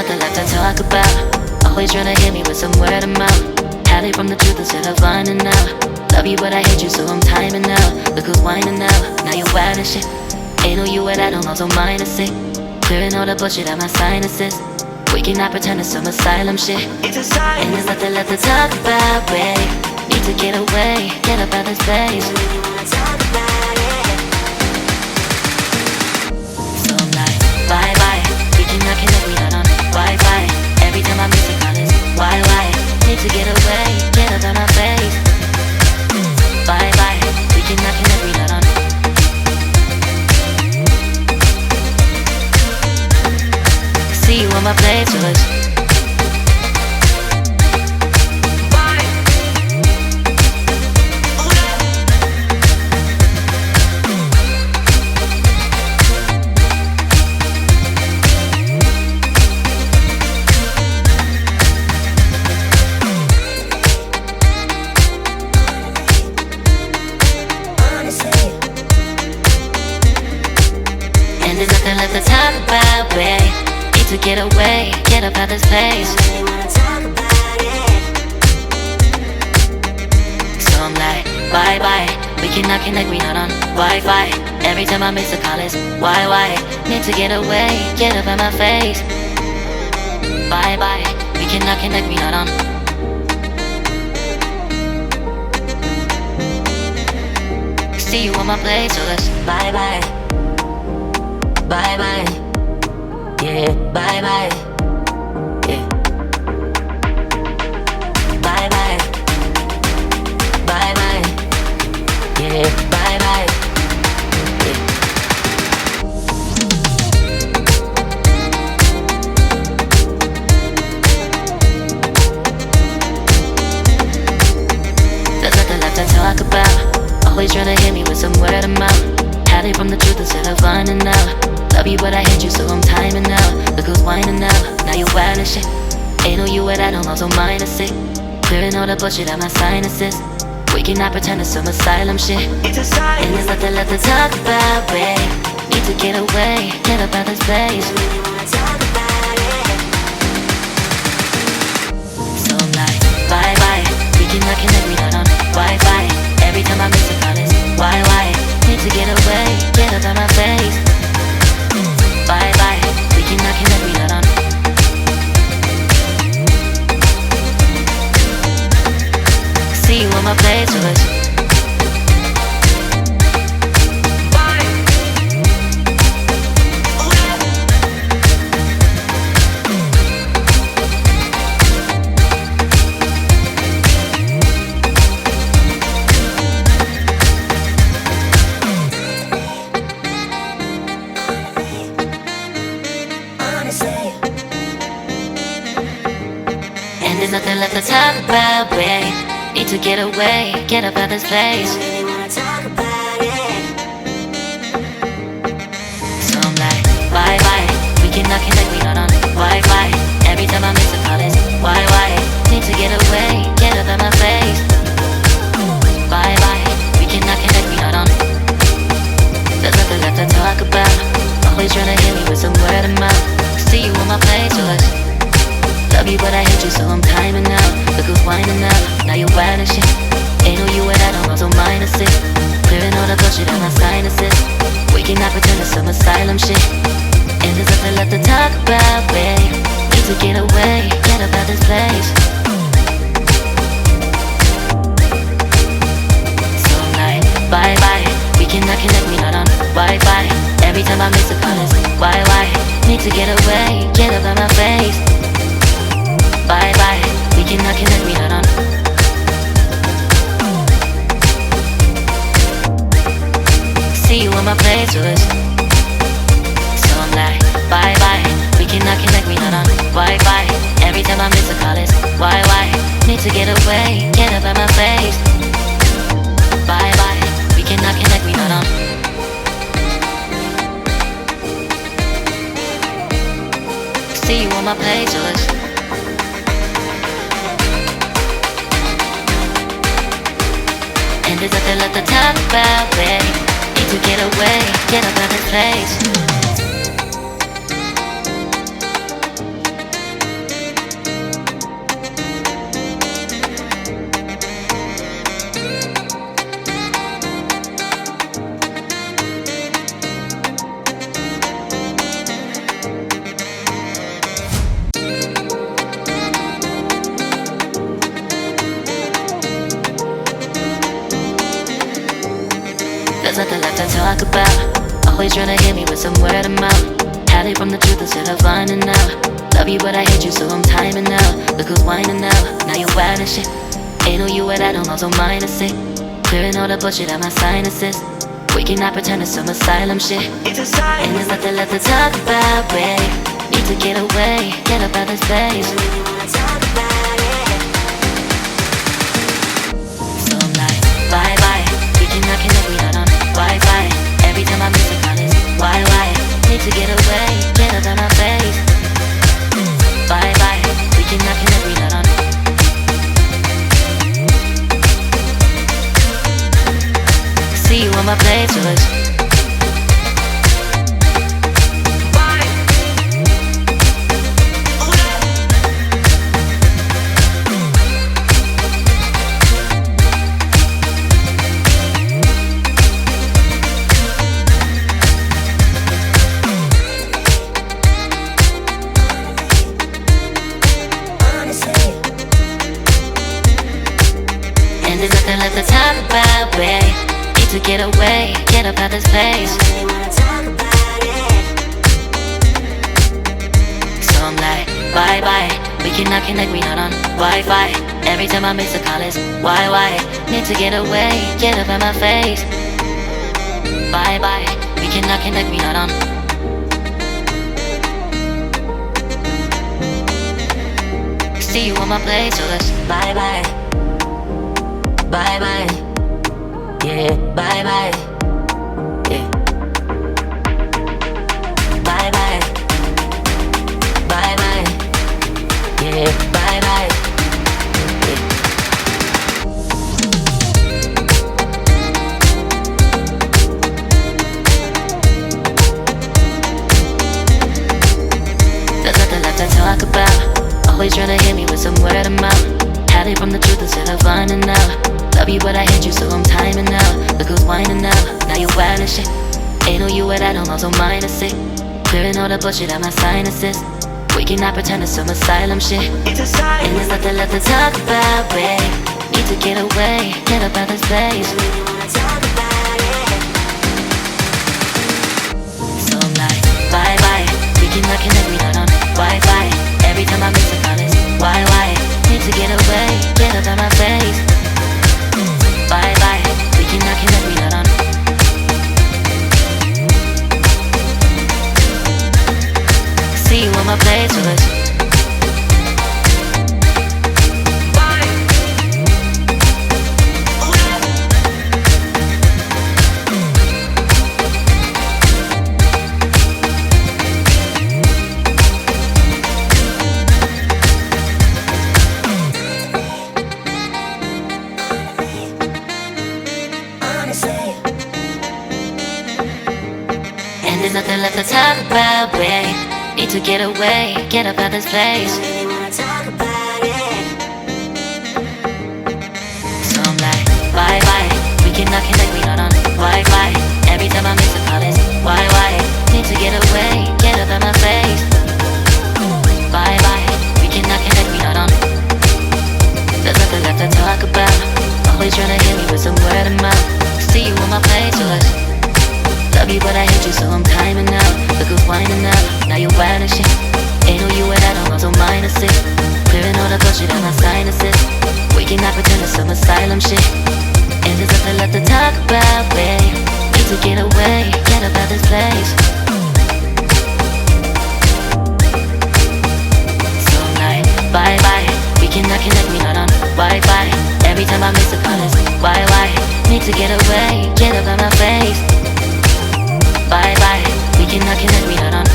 nothing left to talk about. Always trying to hit me with some word of mouth. Hide it from the truth instead of finding out. Love you but I hate you so I'm timing out. Look who's whining now, now you wild and shit. Ain't no you and I don't know, so mine is sick. Clearing all the bullshit out my sinuses. We cannot pretend it's some asylum shit. It's a sign. And there's nothing left to talk about, babe. Need to get away, get up out this place. So I'm like, bye bye. We cannot connect, we not on Wi-Fi. Every time I miss a call it's why? Need to get away, get up out my face. Bye bye. We cannot connect, we not on. See you on my playlist. And there's nothing left to talk about, babe. Need to get away, get up out this place. So I'm like, bye bye. We cannot connect, we not on Wi-Fi. Every time I miss a call it's why? Need to get away, get up out my face. Bye bye. We cannot connect, we not on. See you on my place, so let's bye bye. Bye bye, yeah, bye bye, yeah. Bye bye, bye bye, yeah, bye bye, yeah. There's nothing left to talk about. Always trying to hit me with some word of mouth. Hide it from the truth instead of finding out. Love you but I hate you so I'm timing out. Look who's whining now, now you wild and shit. Ain't no you and I don't know, so mine is sick. Clearing all the bullshit out my sinuses. We cannot pretend it's some asylum shit. It's a sign. And there's nothing left to talk about, babe. Need to get away, get up out this place. So I'm like, bye bye. We cannot connect, we not on Wi-Fi. Every time I miss a call it's why? Need to get away, get up out my face. Bye bye, we cannot connect, we not on. See you on my playlist. And there's nothing left to talk about, babe. Need to get away, get up out this place. So I'm like, bye bye. We cannot connect, we not on Wi-Fi. Every time I miss a call it's why? Need to get away, get up out my face. Bye bye. We cannot connect, we not on. There's nothing left to talk about. Always trying to hit me with some word of mouth. See you on my playlist. Love you but I hate you so I'm timing out. Look who's whining now, now you wild and shit. Ain't no you and I don't know, so mine is sick. Clearing all the bullshit out my sinuses. We cannot pretend it's some asylum shit. And there's nothing left to talk about, babe. Need to get away, get up out this place. So I'm like, bye bye. We cannot connect, we not on Wi-Fi. Every time I miss a call it's why? Need to get away, get up out my face. Bye bye, we cannot connect, we not on. See you on my playlist. So I'm like, bye bye, we cannot connect, we not on Wi-Fi. Every time I miss a call it's why? Need to get away, get up out my face. Bye bye, we cannot connect, we not on. See you on my playlist. And there's nothing left to talk about, babe. Need to get away, get up out this place. There's nothing left to talk about. Always trying to hit me with some word of mouth. Hide it from the truth instead of finding out. Love you but I hate you so I'm timing out. Look who's whining now, now you're wild and shit. Ain't no you at I don't know, so mine is sick. Clearing all the bullshit out my sinuses. We cannot pretend it's some asylum shit. And there's nothing left to talk about, babe. Need to get away, get up out this place. So I'm like, bye bye. We cannot connect, we not on Wi-Fi. Every time I miss a call it's why? Need to get away, get up out my face. Bye bye. We cannot connect, we not on. See you on my playlist. And there's nothing left to talk about, babe. Need to get away, get up out this place. So I'm like, bye bye. We cannot connect, we not on Wi-Fi. Every time I miss a call it's why? Need to get away, get up out my face. Bye bye. We cannot connect, we not on. See you on my place, so let's bye bye. Bye bye, yeah, bye bye, yeah. Bye bye, bye bye, yeah, bye bye, yeah. There's nothing left to talk about. Always trying to hit me with some word of mouth. Hide it from the truth instead of finding out. Love you but I hate you so I'm timing out. Look who's whining now, now you're wild and shit. Ain't no you at I don't know, so mine is sick. Clearing all the bullshit out my sinuses. We cannot pretend it's some asylum shit. And there's nothing left to talk about, babe. Need to get away, get up out this place. So I'm like, bye bye. We cannot connect, we not on Wi-Fi. Every time I miss a call it's why? Need to get away, get up out my face. Bye bye, we cannot connect, we not on. See you on my playlist. And there's nothing left to talk about, babe. Need to get away, get up out this place. So I'm like, bye bye. We cannot connect, we not on Wi-Fi. Every time I miss a call it's why? Need to get away, get up out my face. Bye bye. We cannot connect, we not on. There's nothing left to talk about. Always trying to hit me with some word of mouth. See you on my playlist. Love you but I hate you so I'm timing out. Look who's whining now, now you're wild and shit. Ain't no you at I don't know, so mine is sick. Clearing all the bullshit out my sinuses. We cannot pretend it's some asylum shit. And there's nothing left to talk about, babe. Need to get away, get up out this place. So I'm like, bye bye. We cannot connect, we not on Wi-Fi. Every time I miss a call it's why? Need to get away, get up out my face. Bye bye, we cannot connect, we not on.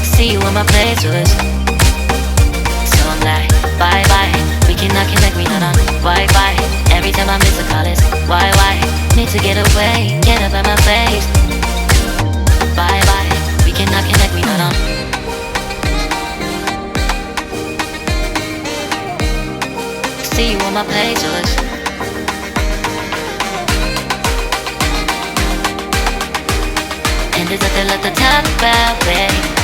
See you on my playlist. So I'm like, bye bye, we cannot connect, we not on Wi-Fi. Every time I miss a call it's why? Need to get away, get up out my face. Bye bye, we cannot connect, we not on. See you on my playlist. And there's nothing left to talk about, babe.